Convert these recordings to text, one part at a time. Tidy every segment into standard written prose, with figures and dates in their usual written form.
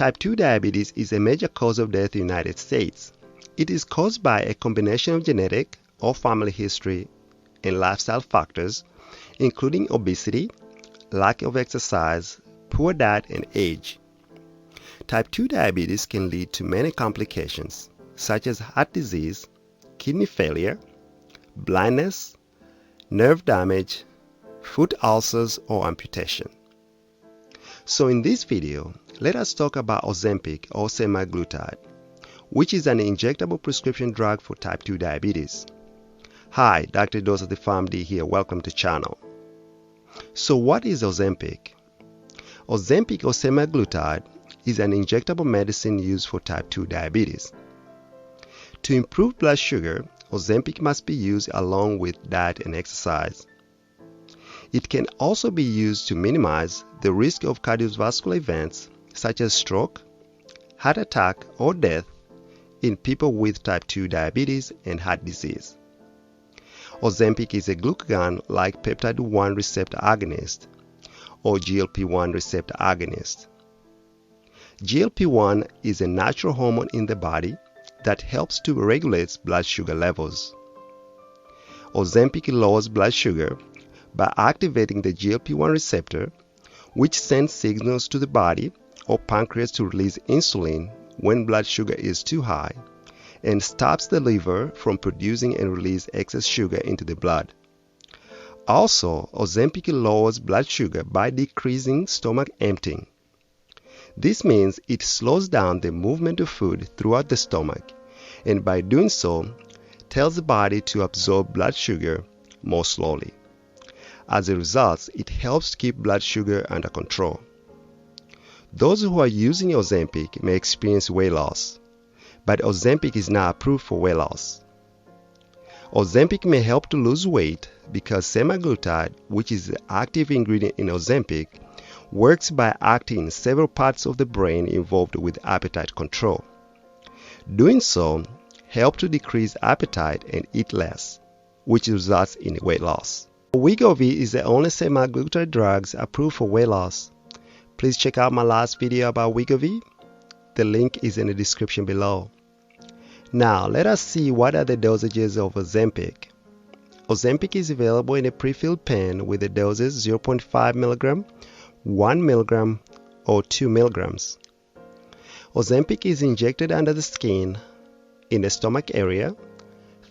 Type 2 diabetes is a major cause of death in the United States. It is caused by a combination of genetic or family history and lifestyle factors, including obesity, lack of exercise, poor diet, and age. Type 2 diabetes can lead to many complications, such as heart disease, kidney failure, blindness, nerve damage, foot ulcers, or amputation. So in this video, let us talk about Ozempic or Semaglutide, which is an injectable prescription drug for type 2 diabetes. Hi, Dr.JedosaThePharmD here. Welcome to the channel. So what is Ozempic? Ozempic or Semaglutide is an injectable medicine used for type 2 diabetes. To improve blood sugar, Ozempic must be used along with diet and exercise. It can also be used to minimize the risk of cardiovascular events such as stroke, heart attack, or death in people with type 2 diabetes and heart disease. Ozempic is a glucagon-like peptide-1 receptor agonist, or GLP-1 receptor agonist. GLP-1 is a natural hormone in the body that helps to regulate blood sugar levels. Ozempic lowers blood sugar by activating the GLP-1 receptor, which sends signals to the body or pancreas to release insulin when blood sugar is too high, and stops the liver from producing and release excess sugar into the blood. Also, Ozempic lowers blood sugar by decreasing stomach emptying. This means it slows down the movement of food throughout the stomach, and by doing so, tells the body to absorb blood sugar more slowly. As a result, it helps keep blood sugar under control. Those who are using Ozempic may experience weight loss, but Ozempic is not approved for weight loss. Ozempic may help to lose weight because semaglutide, which is the active ingredient in Ozempic, works by acting in several parts of the brain involved with appetite control. Doing so helps to decrease appetite and eat less, which results in weight loss. Wegovy is the only semaglutide drug approved for weight loss. Please check out my last video about Wegovy. The link is in the description below. Now, let us see what are the dosages of Ozempic. Ozempic is available in a pre-filled pen with the doses 0.5 mg, 1 mg, or 2 mg. Ozempic is injected under the skin, in the stomach area,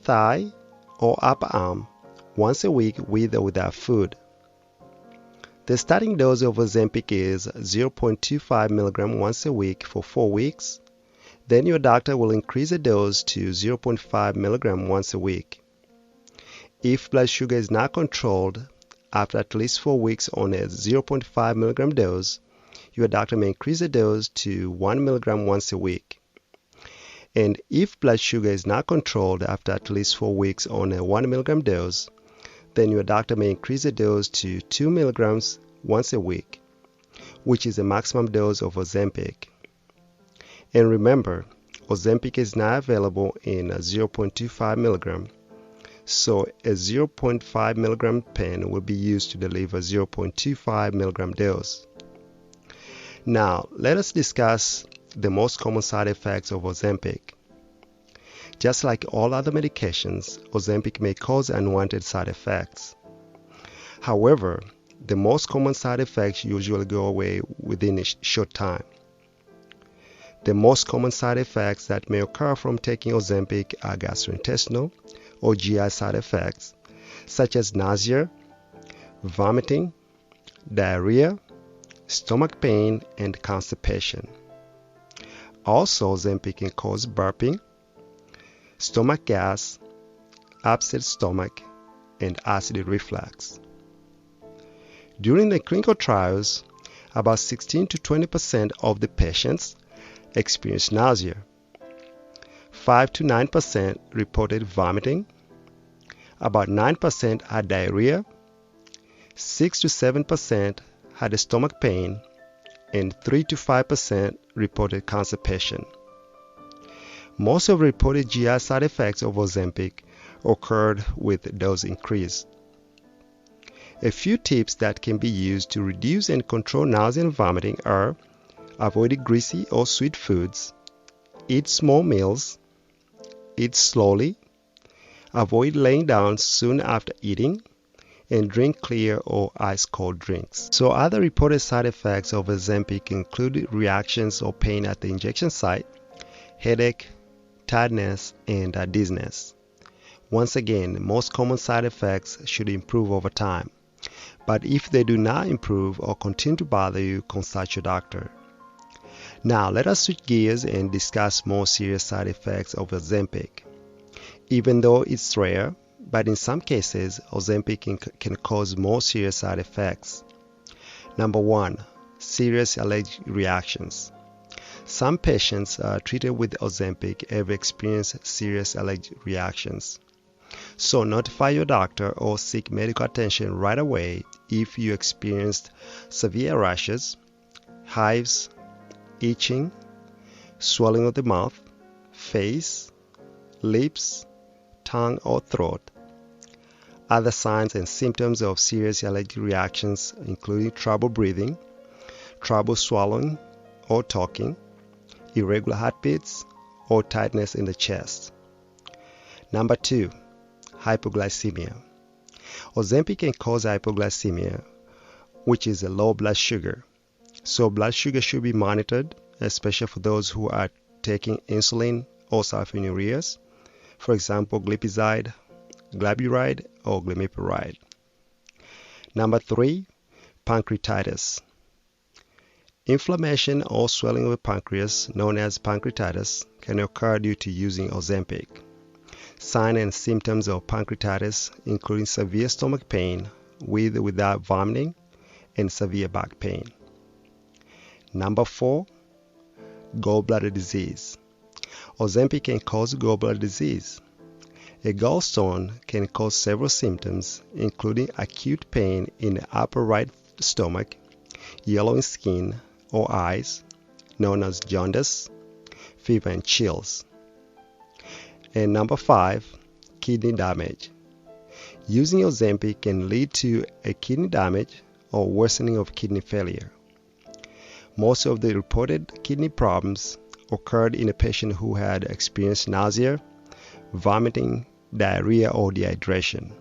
thigh, or upper arm once a week with or without food. The starting dose of Ozempic is 0.25 mg once a week for 4 weeks. Then your doctor will increase the dose to 0.5 mg once a week. If blood sugar is not controlled after at least 4 weeks on a 0.5 mg dose, your doctor may increase the dose to 1 mg once a week. And if blood sugar is not controlled after at least 4 weeks on a 1 mg dose, then your doctor may increase the dose to 2 mg once a week, which is the maximum dose of Ozempic. And remember, Ozempic is not available in a 0.25 mg, so a 0.5 mg pen will be used to deliver 0.25 mg dose. Now, let us discuss the most common side effects of Ozempic. Just like all other medications, Ozempic may cause unwanted side effects. However, the most common side effects usually go away within a short time. The most common side effects that may occur from taking Ozempic are gastrointestinal or GI side effects, such as nausea, vomiting, diarrhea, stomach pain, and constipation. Also, Ozempic can cause burping, stomach gas, upset stomach, and acid reflux. During the clinical trials, about 16 to 20% of the patients experienced nausea. 5 to 9% reported vomiting. About 9% had diarrhea. 6 to 7% had stomach pain, and 3 to 5% reported constipation. Most of the reported GI side effects of Ozempic occurred with dose increase. A few tips that can be used to reduce and control nausea and vomiting are avoid greasy or sweet foods, eat small meals, eat slowly, avoid laying down soon after eating, and drink clear or ice-cold drinks. So other reported side effects of Ozempic include reactions or pain at the injection site, headache, tiredness, and dizziness. Once again, most common side effects should improve over time. But if they do not improve or continue to bother you, consult your doctor. Now let us switch gears and discuss more serious side effects of Ozempic. Even though it's rare, but in some cases, Ozempic can cause more serious side effects. Number 1. Serious allergic reactions. Some patients treated with Ozempic have experienced serious allergic reactions. So notify your doctor or seek medical attention right away if you experienced severe rashes, hives, itching, swelling of the mouth, face, lips, tongue, or throat. Other signs and symptoms of serious allergic reactions including trouble breathing, trouble swallowing or talking, irregular heartbeats, or tightness in the chest. Number 2. Hypoglycemia. Ozempic can cause hypoglycemia, which is a low blood sugar. So blood sugar should be monitored, especially for those who are taking insulin or sulfonylureas, for example, glipizide, glyburide, or glimepiride. Number 3. Pancreatitis. Inflammation or swelling of the pancreas, known as pancreatitis, can occur due to using Ozempic. Signs and symptoms of pancreatitis including severe stomach pain with or without vomiting and severe back pain. Number 4. Gallbladder disease. Ozempic can cause gallbladder disease. A gallstone can cause several symptoms, including acute pain in the upper right stomach, yellowing skin or eyes, known as jaundice, fever, and chills. And number 5, kidney damage. Using Ozempic can lead to a kidney damage or worsening of kidney failure. Most of the reported kidney problems occurred in a patient who had experienced nausea, vomiting, diarrhea, or dehydration.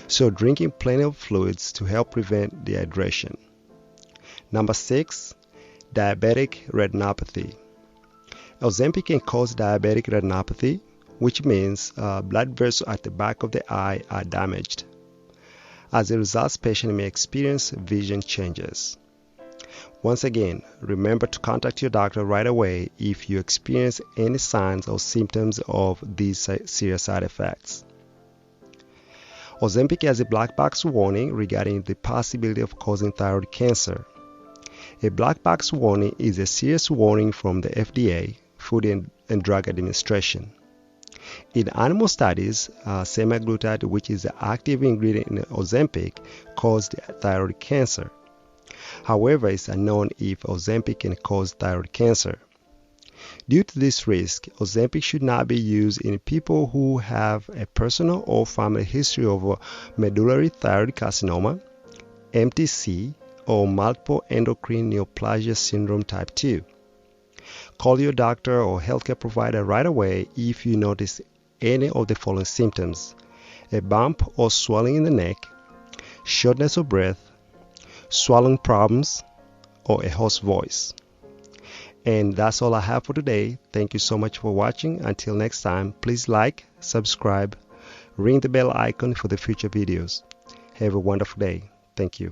So drinking plenty of fluids to help prevent dehydration. Number 6, diabetic retinopathy. Ozempic can cause diabetic retinopathy, which means blood vessels at the back of the eye are damaged. As a result, patient may experience vision changes. Once again, remember to contact your doctor right away if you experience any signs or symptoms of these serious side effects. Ozempic has a black box warning regarding the possibility of causing thyroid cancer. A black box warning is a serious warning from the FDA, Food and Drug Administration. In animal studies, semaglutide, which is the active ingredient in Ozempic, caused thyroid cancer. However, it's unknown if Ozempic can cause thyroid cancer. Due to this risk, Ozempic should not be used in people who have a personal or family history of medullary thyroid carcinoma, MTC, or multiple endocrine neoplasia syndrome type 2. Call your doctor or healthcare provider right away if you notice any of the following symptoms: a bump or swelling in the neck, shortness of breath, swallowing problems, or a hoarse voice. And that's all I have for today. Thank you so much for watching. Until next time, please like, subscribe, ring the bell icon for the future videos. Have a wonderful day. Thank you.